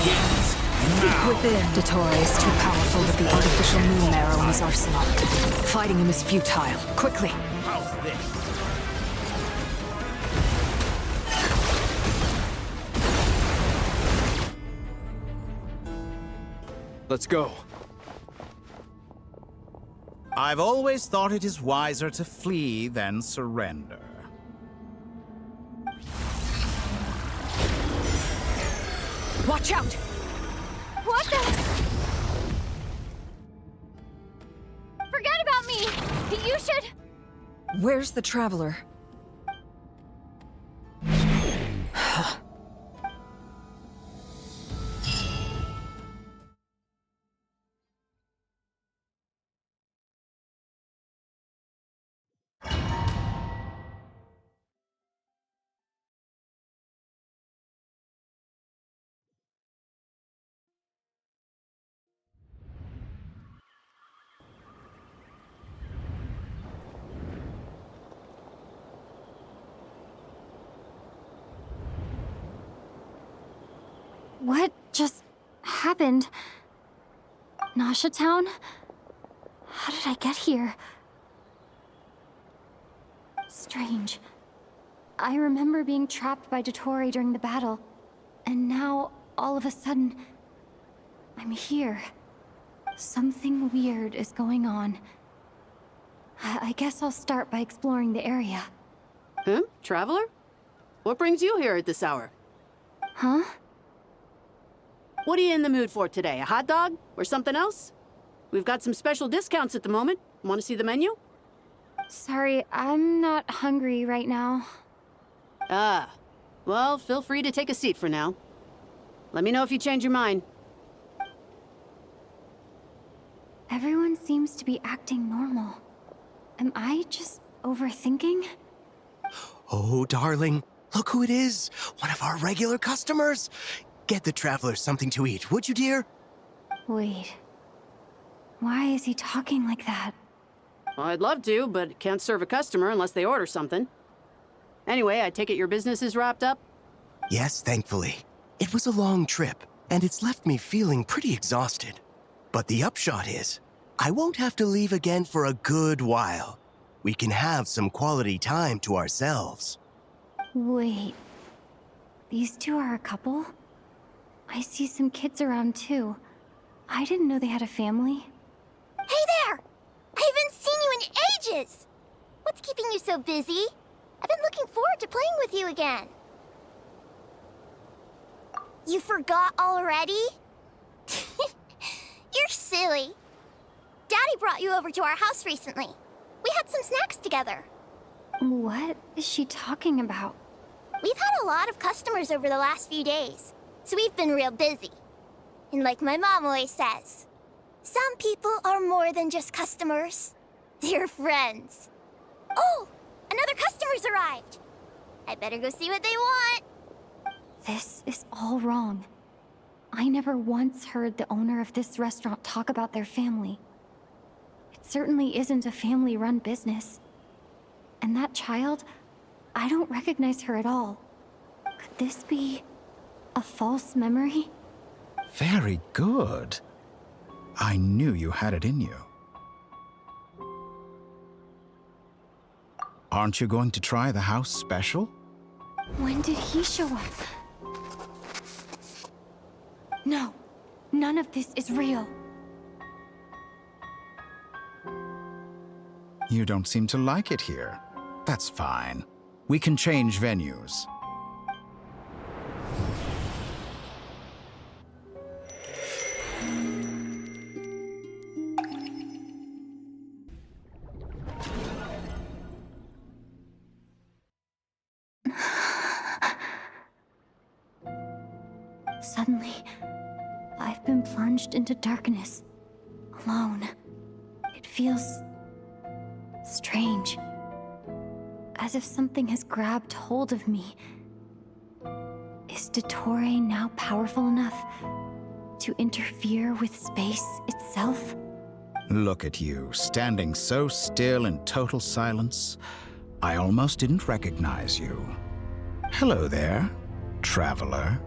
begins now. Within, Dottore is too powerful with the artificial moon marrow in his arsenal. Fighting him is futile. Quickly! How's this? Let's go. I've always thought it is wiser to flee than surrender. Watch out! What the? Forget about me! You should... Where's the Traveler? What just happened? Nasha Town? How did I get here? Strange. I remember being trapped by Dottore during the battle, and now, all of a sudden, I'm here. Something weird is going on. I guess I'll start by exploring the area. Traveler? What brings you here at this hour? Huh? What are you in the mood for today? A hot dog? Or something else? We've got some special discounts at the moment. Want to see the menu? Sorry, I'm not hungry right now. Ah. Well, feel free to take a seat for now. Let me know if you change your mind. Everyone seems to be acting normal. Am I just overthinking? Oh, darling, look who it is. One of our regular customers. Get the Traveler something to eat, would you, dear? Wait. Why is he talking like that? Well, I'd love to, but can't serve a customer unless they order something. Anyway, I take it your business is wrapped up? Yes, thankfully. It was a long trip, and it's left me feeling pretty exhausted. But the upshot is, I won't have to leave again for a good while. We can have some quality time to ourselves. Wait. These two are a couple? I see some kids around too. I didn't know they had a family. Hey there! I haven't seen you in ages! What's keeping you so busy? I've been looking forward to playing with you again. You forgot already? You're silly. Daddy brought you over to our house recently. We had some snacks together. What is she talking about? We've had a lot of customers over the last few days, so we've been real busy. And like my mom always says, some people are more than just customers. They're friends. Oh, another customer's arrived. I better go see what they want. This is all wrong. I never once heard the owner of this restaurant talk about their family. It certainly isn't a family-run business. And that child, I don't recognize her at all. Could this be a false memory? Very good. I knew you had it in you. Aren't you going to try the house special? When did he show up? No, none of this is real. You don't seem to like it here. That's fine. We can change venues. Suddenly, I've been plunged into darkness, alone. It feels strange, as if something has grabbed hold of me. Is Dottore now powerful enough to interfere with space itself? Look at you, standing so still in total silence. I almost didn't recognize you. Hello there, traveler.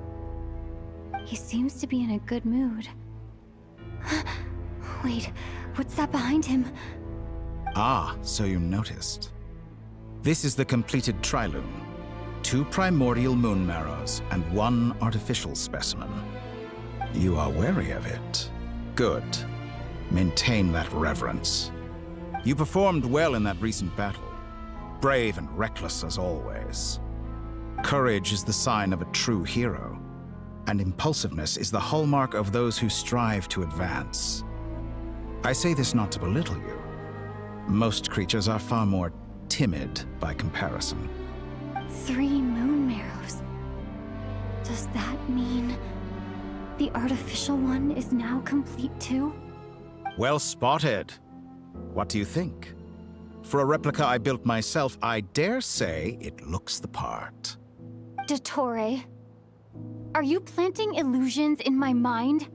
He seems to be in a good mood. Wait, what's that behind him? Ah, so you noticed. This is the completed trilune. 2 primordial moon marrows and 1 artificial specimen. You are wary of it. Good. Maintain that reverence. You performed well in that recent battle. Brave and reckless as always. Courage is the sign of a true hero, and impulsiveness is the hallmark of those who strive to advance. I say this not to belittle you. Most creatures are far more timid by comparison. 3 moon marrows. Does that mean the artificial one is now complete too? Well spotted. What do you think? For a replica I built myself, I dare say it looks the part. Dottore, are you planting illusions in my mind?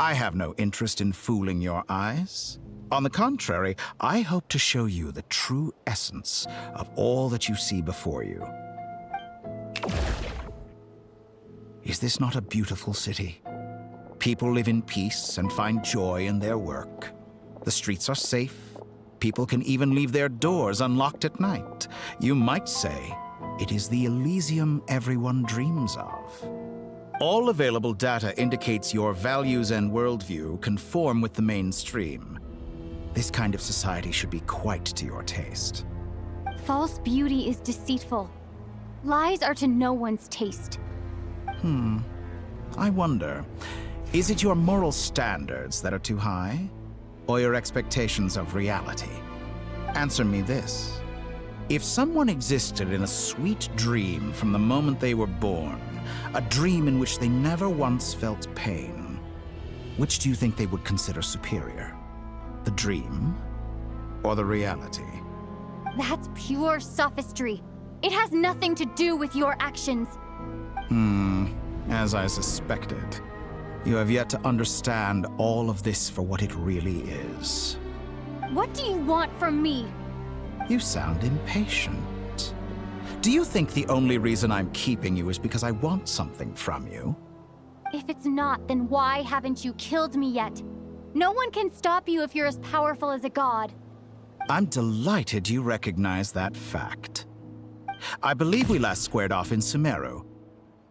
I have no interest in fooling your eyes. On the contrary, I hope to show you the true essence of all that you see before you. Is this not a beautiful city? People live in peace and find joy in their work. The streets are safe. People can even leave their doors unlocked at night. You might say it is the Elysium everyone dreams of. All available data indicates your values and worldview conform with the mainstream. This kind of society should be quite to your taste. False beauty is deceitful. Lies are to no one's taste. I wonder, is it your moral standards that are too high? Or your expectations of reality? Answer me this. If someone existed in a sweet dream from the moment they were born, a dream in which they never once felt pain, which do you think they would consider superior? The dream or the reality? That's pure sophistry. It has nothing to do with your actions. As I suspected. You have yet to understand all of this for what it really is. What do you want from me? You sound impatient. Do you think the only reason I'm keeping you is because I want something from you? If it's not, then why haven't you killed me yet? No one can stop you if you're as powerful as a god. I'm delighted you recognize that fact. I believe we last squared off in Sumeru.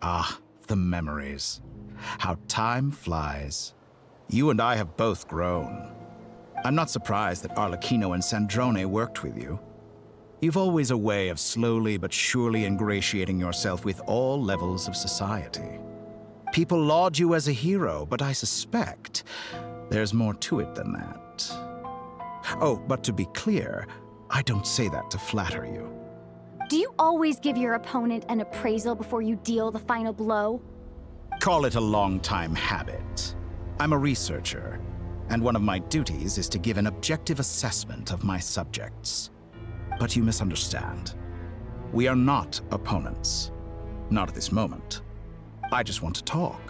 Ah, the memories. How time flies. You and I have both grown. I'm not surprised that Arlecchino and Sandrone worked with you. You've always a way of slowly but surely ingratiating yourself with all levels of society. People laud you as a hero, but I suspect there's more to it than that. Oh, but to be clear, I don't say that to flatter you. Do you always give your opponent an appraisal before you deal the final blow? Call it a long-time habit. I'm a researcher, and one of my duties is to give an objective assessment of my subjects. But you misunderstand. We are not opponents. Not at this moment. I just want to talk.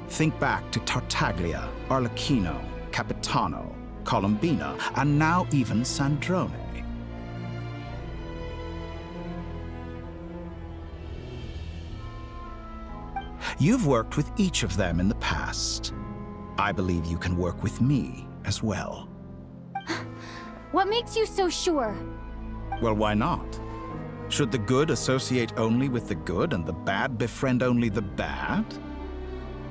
Think back to Tartaglia, Arlecchino, Capitano, Colombina, and now even Sandrone. You've worked with each of them in the past. I believe you can work with me as well. What makes you so sure? Well, why not? Should the good associate only with the good and the bad befriend only the bad?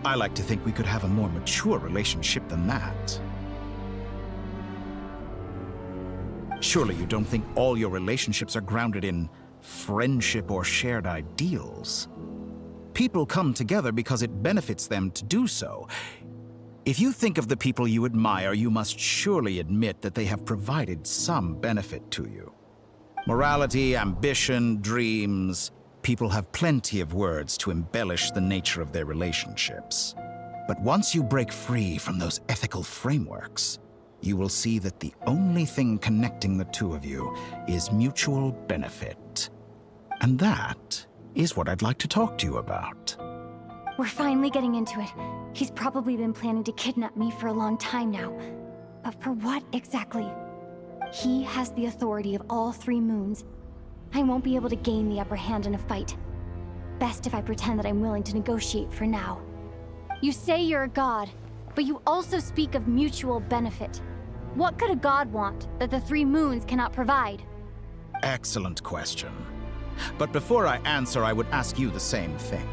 I like to think we could have a more mature relationship than that. Surely you don't think all your relationships are grounded in friendship or shared ideals. People come together because it benefits them to do so. If you think of the people you admire, you must surely admit that they have provided some benefit to you. Morality, ambition, dreams. People have plenty of words to embellish the nature of their relationships. But once you break free from those ethical frameworks, you will see that the only thing connecting the two of you is mutual benefit. And that is what I'd like to talk to you about. We're finally getting into it. He's probably been planning to kidnap me for a long time now. But for what exactly? He has the authority of all 3 moons. I won't be able to gain the upper hand in a fight. Best if I pretend that I'm willing to negotiate for now. You say you're a god, but you also speak of mutual benefit. What could a god want that the three moons cannot provide? Excellent question. But before I answer, I would ask you the same thing.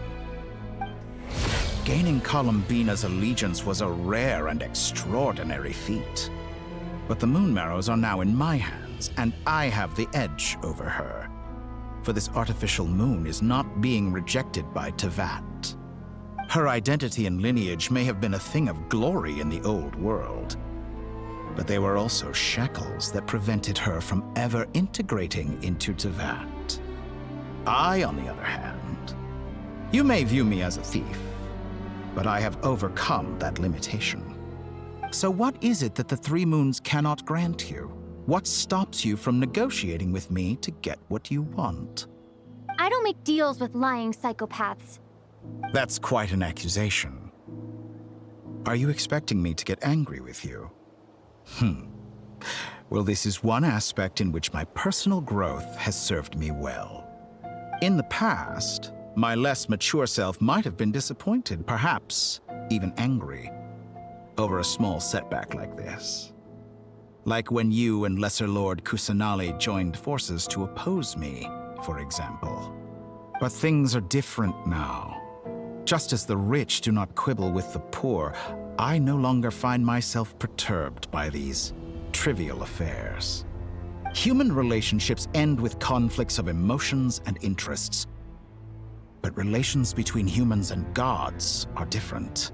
Gaining Columbina's allegiance was a rare and extraordinary feat. But the Moon Marrows are now in my hands, and I have the edge over her. For this artificial moon is not being rejected by Tevat. Her identity and lineage may have been a thing of glory in the old world, but they were also shackles that prevented her from ever integrating into Tevat. I, on the other hand, you may view me as a thief, but I have overcome that limitation. So what is it that the three moons cannot grant you? What stops you from negotiating with me to get what you want? I don't make deals with lying psychopaths. That's quite an accusation. Are you expecting me to get angry with you? Well, this is one aspect in which my personal growth has served me well. In the past, my less mature self might have been disappointed, perhaps even angry, over a small setback like this. Like when you and Lesser Lord Kusanali joined forces to oppose me, for example. But things are different now. Just as the rich do not quibble with the poor, I no longer find myself perturbed by these trivial affairs. Human relationships end with conflicts of emotions and interests. But relations between humans and gods are different.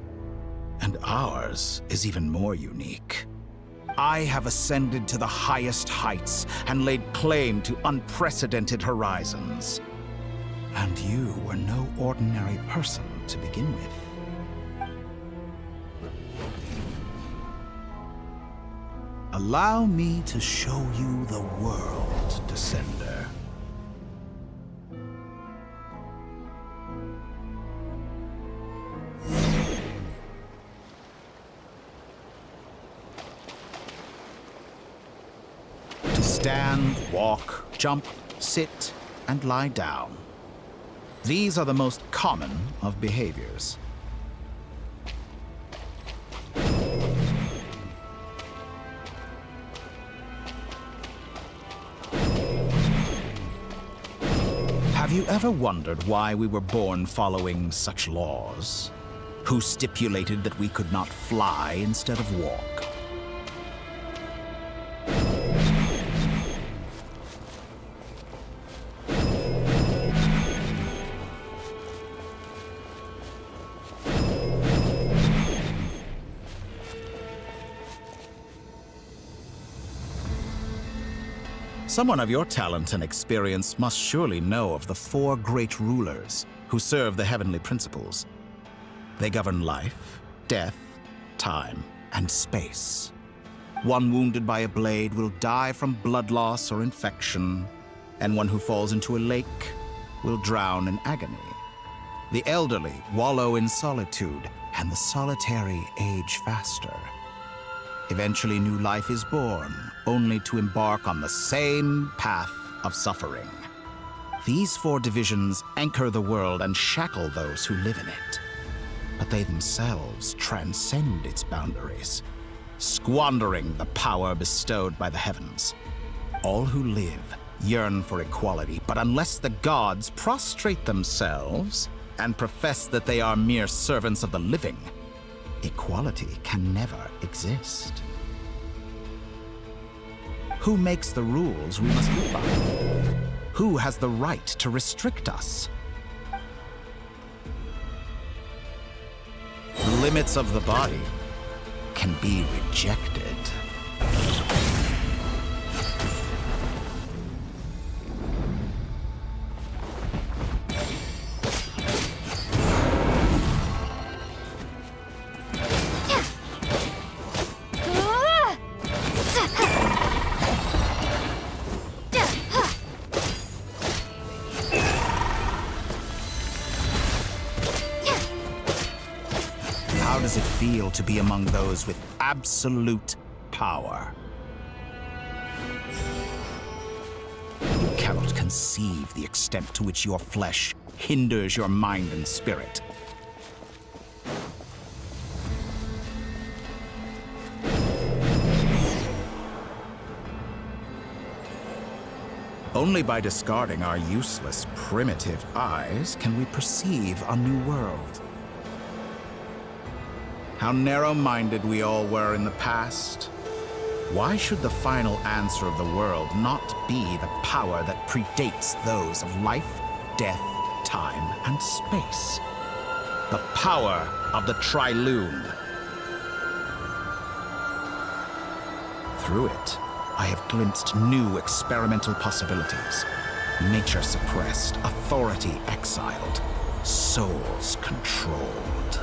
And ours is even more unique. I have ascended to the highest heights and laid claim to unprecedented horizons. And you were no ordinary person to begin with. Allow me to show you the world, Descender. To stand, walk, jump, sit, and lie down. These are the most common of behaviors. Have you ever wondered why we were born following such laws? Who stipulated that we could not fly instead of walk? Someone of your talent and experience must surely know of the four great rulers who serve the heavenly principles. They govern life, death, time, and space. One wounded by a blade will die from blood loss or infection, and one who falls into a lake will drown in agony. The elderly wallow in solitude, and the solitary age faster. Eventually, new life is born, only to embark on the same path of suffering. These four divisions anchor the world and shackle those who live in it. But they themselves transcend its boundaries, squandering the power bestowed by the heavens. All who live yearn for equality, but unless the gods prostrate themselves and profess that they are mere servants of the living, equality can never exist. Who makes the rules we must live by? Who has the right to restrict us? The limits of the body can be rejected. How does it feel to be among those with absolute power? You cannot conceive the extent to which your flesh hinders your mind and spirit. Only by discarding our useless, primitive eyes can we perceive a new world. How narrow-minded we all were in the past. Why should the final answer of the world not be the power that predates those of life, death, time, and space? The power of the Trilune. Through it, I have glimpsed new experimental possibilities. Nature suppressed, authority exiled, souls controlled.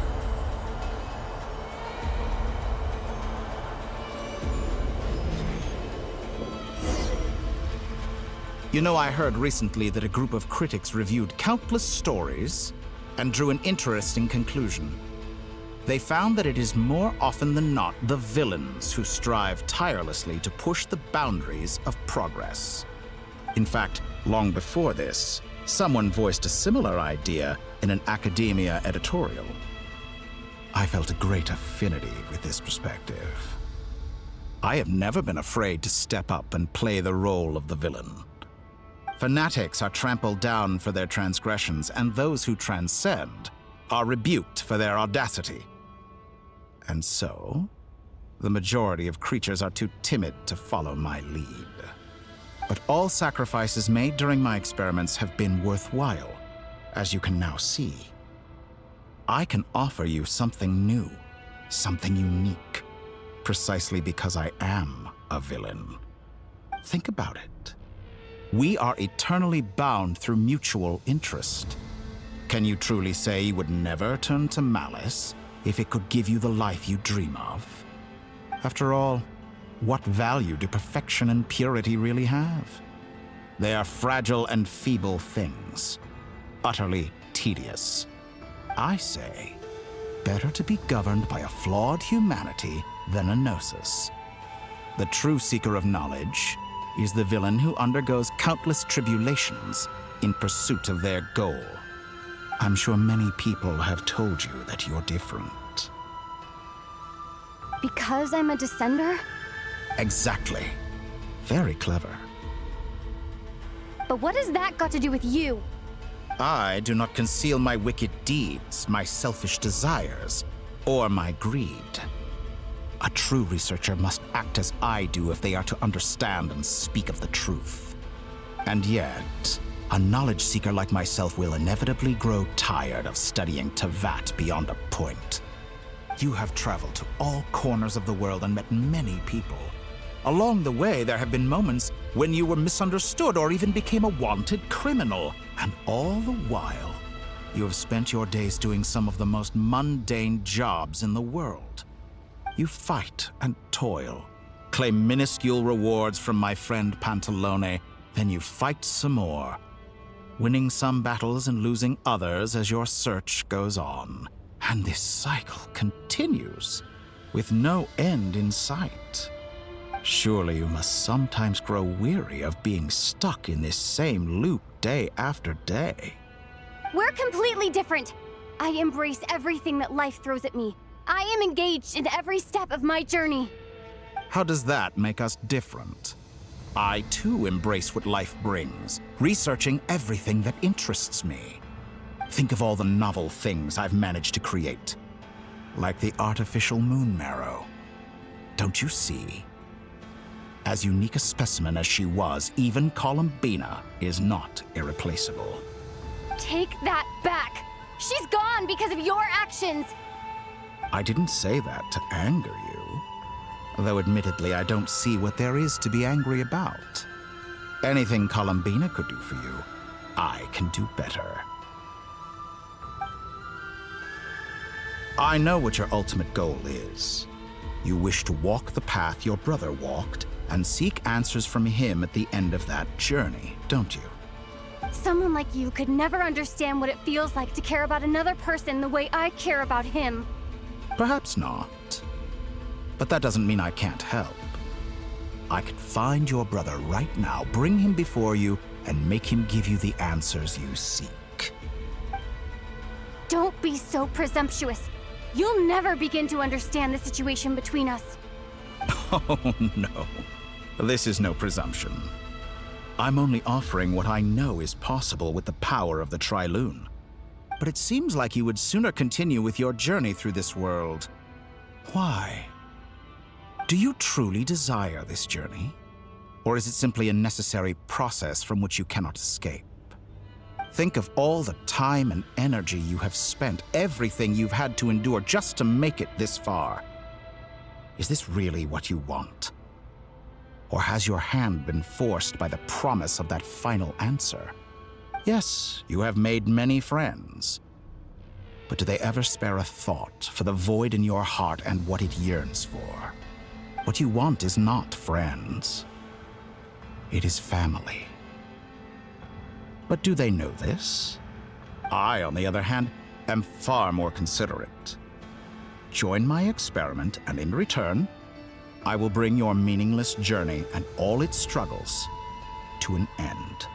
You know, I heard recently that a group of critics reviewed countless stories and drew an interesting conclusion. They found that it is more often than not the villains who strive tirelessly to push the boundaries of progress. In fact, long before this, someone voiced a similar idea in an academia editorial. I felt a great affinity with this perspective. I have never been afraid to step up and play the role of the villain. Fanatics are trampled down for their transgressions, and those who transcend are rebuked for their audacity. And so, the majority of creatures are too timid to follow my lead. But all sacrifices made during my experiments have been worthwhile, as you can now see. I can offer you something new, something unique, precisely because I am a villain. Think about it. We are eternally bound through mutual interest. Can you truly say you would never turn to malice if it could give you the life you dream of? After all, what value do perfection and purity really have? They are fragile and feeble things, utterly tedious. I say, better to be governed by a flawed humanity than a gnosis. The true seeker of knowledge is the villain who undergoes countless tribulations in pursuit of their goal. I'm sure many people have told you that you're different. Because I'm a descender? Exactly. Very clever. But what has that got to do with you? I do not conceal my wicked deeds, my selfish desires, or my greed. A true researcher must act as I do if they are to understand and speak of the truth. And yet, a knowledge seeker like myself will inevitably grow tired of studying Tavat beyond a point. You have traveled to all corners of the world and met many people. Along the way, there have been moments when you were misunderstood or even became a wanted criminal. And all the while, you have spent your days doing some of the most mundane jobs in the world. You fight and toil, claim minuscule rewards from my friend Pantalone, then you fight some more, winning some battles and losing others as your search goes on. And this cycle continues, with no end in sight. Surely you must sometimes grow weary of being stuck in this same loop day after day. We're completely different. I embrace everything that life throws at me. I am engaged in every step of my journey. How does that make us different? I too embrace what life brings, researching everything that interests me. Think of all the novel things I've managed to create, like the artificial moon marrow. Don't you see? As unique a specimen as she was, even Columbina is not irreplaceable. Take that back. She's gone because of your actions. I didn't say that to anger you. Though admittedly, I don't see what there is to be angry about. Anything Columbina could do for you, I can do better. I know what your ultimate goal is. You wish to walk the path your brother walked and seek answers from him at the end of that journey, don't you? Someone like you could never understand what it feels like to care about another person the way I care about him. Perhaps not. But that doesn't mean I can't help. I could find your brother right now, bring him before you, and make him give you the answers you seek. Don't be so presumptuous. You'll never begin to understand the situation between us. Oh, no. This is no presumption. I'm only offering what I know is possible with the power of the Tri-Lune. But it seems like you would sooner continue with your journey through this world. Why? Do you truly desire this journey? Or is it simply a necessary process from which you cannot escape? Think of all the time and energy you have spent, everything you've had to endure just to make it this far. Is this really what you want? Or has your hand been forced by the promise of that final answer? Yes, you have made many friends. But do they ever spare a thought for the void in your heart and what it yearns for? What you want is not friends. It is family. But do they know this? I, on the other hand, am far more considerate. Join my experiment, and in return, I will bring your meaningless journey and all its struggles to an end.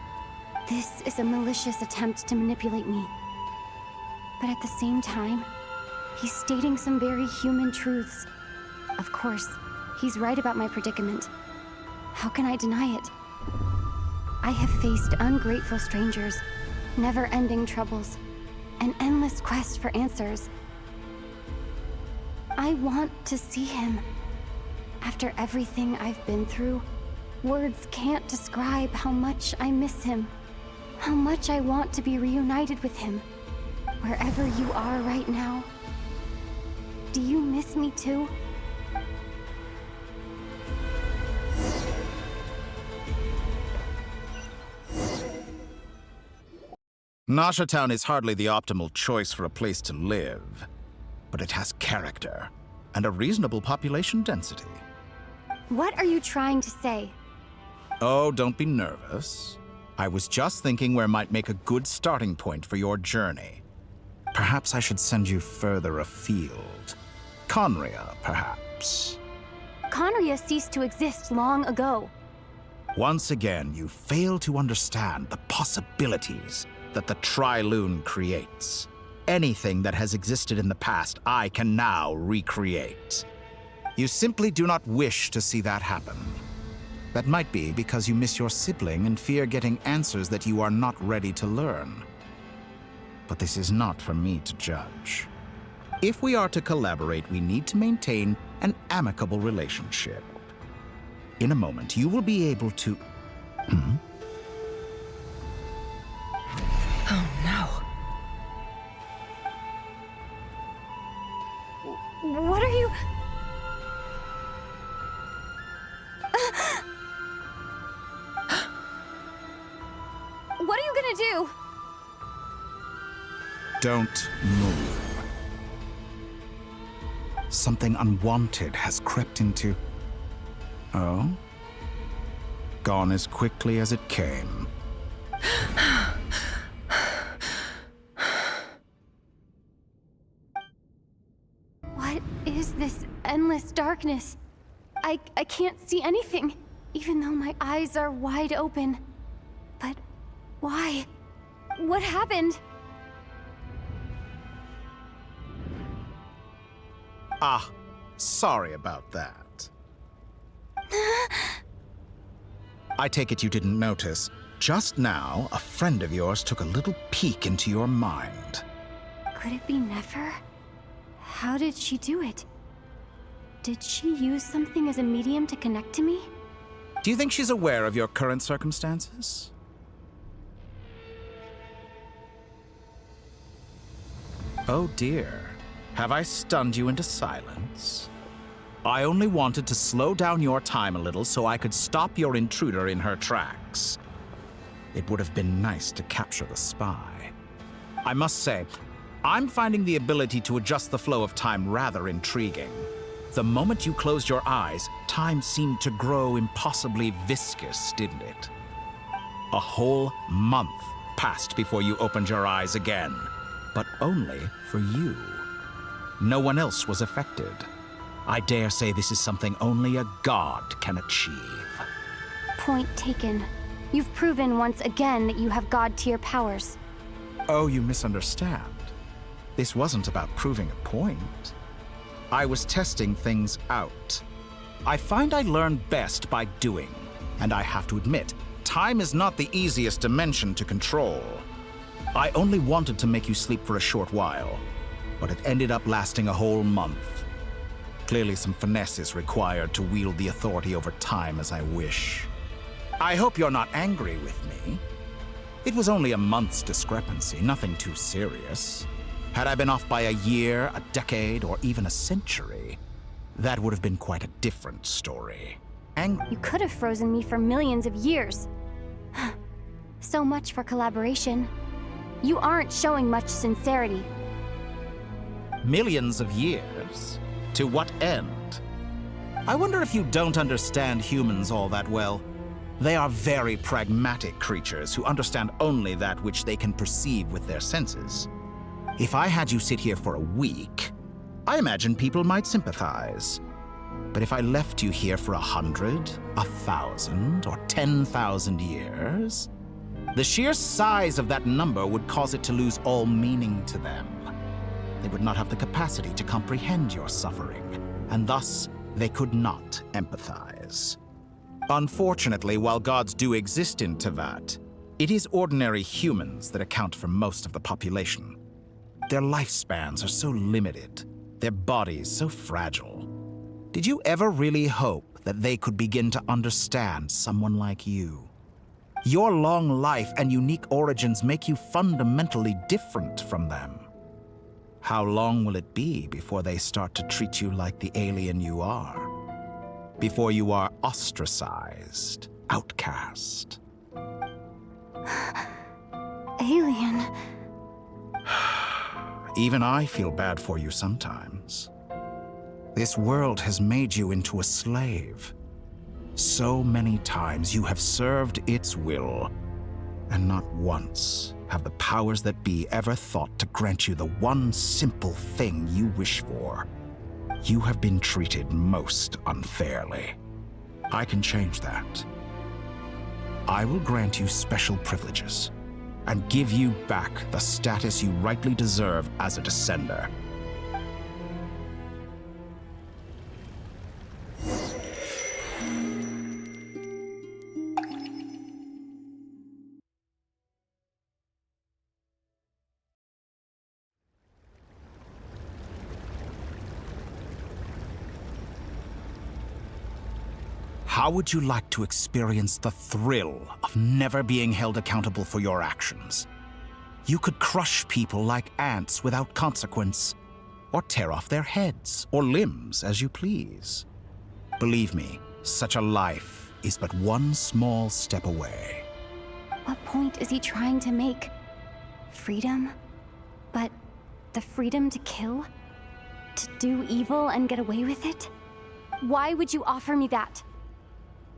This is a malicious attempt to manipulate me. But at the same time, he's stating some very human truths. Of course, he's right about my predicament. How can I deny it? I have faced ungrateful strangers, never-ending troubles, an endless quest for answers. I want to see him. After everything I've been through, words can't describe how much I miss him. How much I want to be reunited with him. Wherever you are right now. Do you miss me too? Nasha Town is hardly the optimal choice for a place to live, but it has character and a reasonable population density. What are you trying to say? Oh, don't be nervous. I was just thinking where might make a good starting point for your journey. Perhaps I should send you further afield. Conria, perhaps. Conria ceased to exist long ago. Once again, you fail to understand the possibilities that the Tri-Lune creates. Anything that has existed in the past, I can now recreate. You simply do not wish to see that happen. That might be because you miss your sibling and fear getting answers that you are not ready to learn. But this is not for me to judge. If we are to collaborate, we need to maintain an amicable relationship. In a moment, you will be able to... Oh no. What are you... What are you gonna do? Don't move. Something unwanted has crept into... Oh? Gone as quickly as it came. What is this endless darkness? I can't see anything, even though my eyes are wide open. But why? What happened? Ah, sorry about that. I take it you didn't notice. Just now, a friend of yours took a little peek into your mind. Could it be Nefer? How did she do it? Did she use something as a medium to connect to me? Do you think she's aware of your current circumstances? Oh dear. Have I stunned you into silence? I only wanted to slow down your time a little so I could stop your intruder in her tracks. It would have been nice to capture the spy. I must say, I'm finding the ability to adjust the flow of time rather intriguing. The moment you closed your eyes, time seemed to grow impossibly viscous, didn't it? A whole month passed before you opened your eyes again, but only for you. No one else was affected. I dare say this is something only a god can achieve. Point taken. You've proven once again that you have god-tier powers. Oh, you misunderstand. This wasn't about proving a point. I was testing things out. I find I learn best by doing, and I have to admit, time is not the easiest dimension to control. I only wanted to make you sleep for a short while, but it ended up lasting a whole month. Clearly some finesse is required to wield the authority over time as I wish. I hope you're not angry with me. It was only a month's discrepancy, nothing too serious. Had I been off by a year, a decade, or even a century, that would have been quite a different story. You could have frozen me for millions of years. So much for collaboration. You aren't showing much sincerity. Millions of years? To what end? I wonder if you don't understand humans all that well. They are very pragmatic creatures who understand only that which they can perceive with their senses. If I had you sit here for a week, I imagine people might sympathize. But if I left you here for 100, 1,000, or 10,000 years, the sheer size of that number would cause it to lose all meaning to them. They would not have the capacity to comprehend your suffering, and thus they could not empathize. Unfortunately, while gods do exist in Tevat, it is ordinary humans that account for most of the population. Their lifespans are so limited, their bodies so fragile. Did you ever really hope that they could begin to understand someone like you? Your long life and unique origins make you fundamentally different from them. How long will it be before they start to treat you like the alien you are? Before you are ostracized, outcast? Alien. Even I feel bad for you sometimes. This world has made you into a slave. So many times you have served its will, and not once have the powers that be ever thought to grant you the one simple thing you wish for. You have been treated most unfairly. I can change that. I will grant you special privileges and give you back the status you rightly deserve as a descender. How would you like to experience the thrill of never being held accountable for your actions? You could crush people like ants without consequence, or tear off their heads or limbs as you please. Believe me, such a life is but one small step away. What point is he trying to make? Freedom? But the freedom to kill? To do evil and get away with it? Why would you offer me that?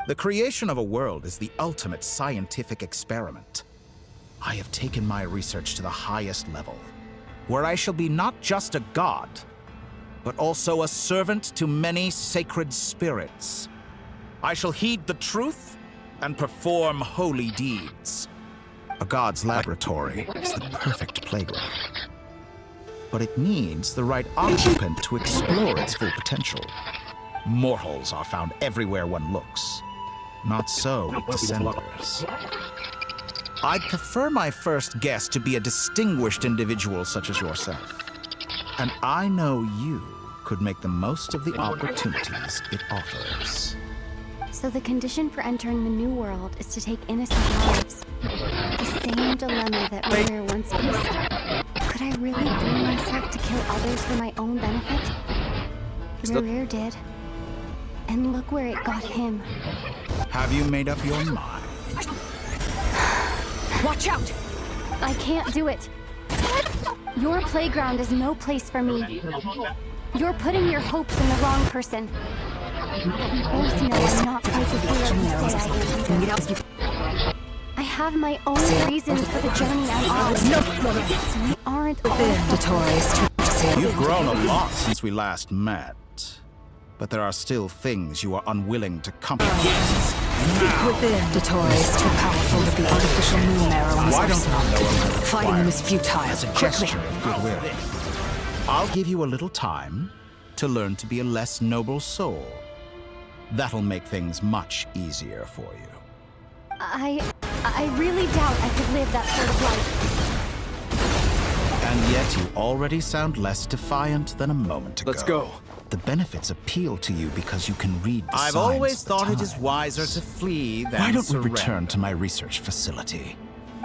The creation of a world is the ultimate scientific experiment. I have taken my research to the highest level, where I shall be not just a god, but also a servant to many sacred spirits. I shall heed the truth and perform holy deeds. A god's laboratory is the perfect playground. But it needs the right occupant to explore its full potential. Mortals are found everywhere one looks. Not so with descenders. I'd prefer my first guest to be a distinguished individual such as yourself. And I know you could make the most of the opportunities it offers. So the condition for entering the new world is to take innocent lives. The same dilemma that Rear once faced. Could I really bring myself to kill others for my own benefit? Rear did. And look where it got him. Have you made up your mind? Watch out! I can't do it. Your playground is no place for me. You're putting your hopes in the wrong person. We both know I'm not quite the hero you say I am. I have my own reasons for the journey I'm on. You aren't all Dottore. You've grown a lot since we last met. But there are still things you are unwilling to compromise. Dottore is too powerful with the artificial moon marrow. Why don't you know him? Fighting him is futile. As a gesture of goodwill, I'll give you a little time to learn to be a less noble soul. That'll make things much easier for you. I really doubt I could live that sort of life. And yet you already sound less defiant than a moment ago. Let's go. The benefits appeal to you because you can read the I've signs always of the thought it is times. wiser to flee than Why don't we surrender. return to my research facility?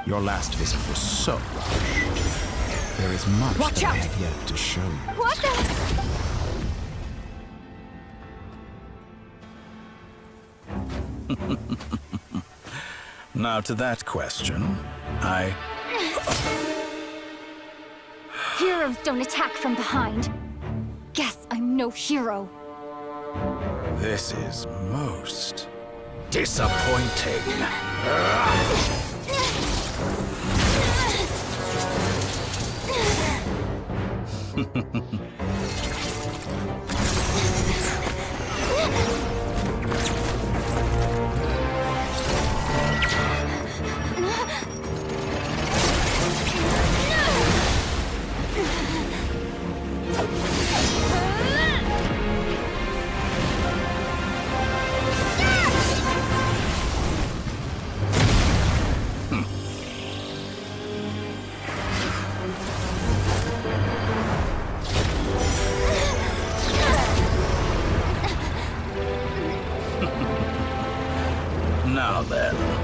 Your last visit was so rushed. There is much Watch that I out! have yet to show you. What the? Now to that question, Heroes don't attack from behind. Guess I'm no hero. This is most disappointing. Now then.